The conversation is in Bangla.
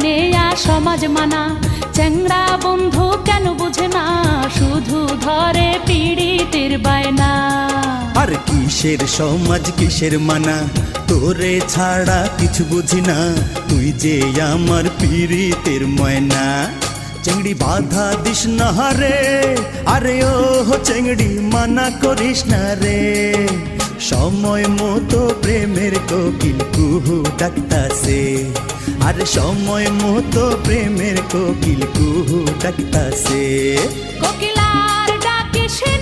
নেয়া সমাজ মানা। চ্যাংড়া বন্ধু কেন বুঝে না, শুধু ধরে পীড়িতের বায়না। আর কিসের সমাজ কিসের মানা, তোরে ছাড়া কিছু বুঝি না, তুই যে আমার পীড়িতের ময়না। চেংড়ি বাধা দিস না রে, আরে ও চেংড়ি মানা করিস না রে। সময় মতো প্রেমের কোকিল কুহু ডাকতাছে, আর সময় মতো প্রেমের কোকিল কুহু ডাকতাছে। কোকিলার ডাকে সে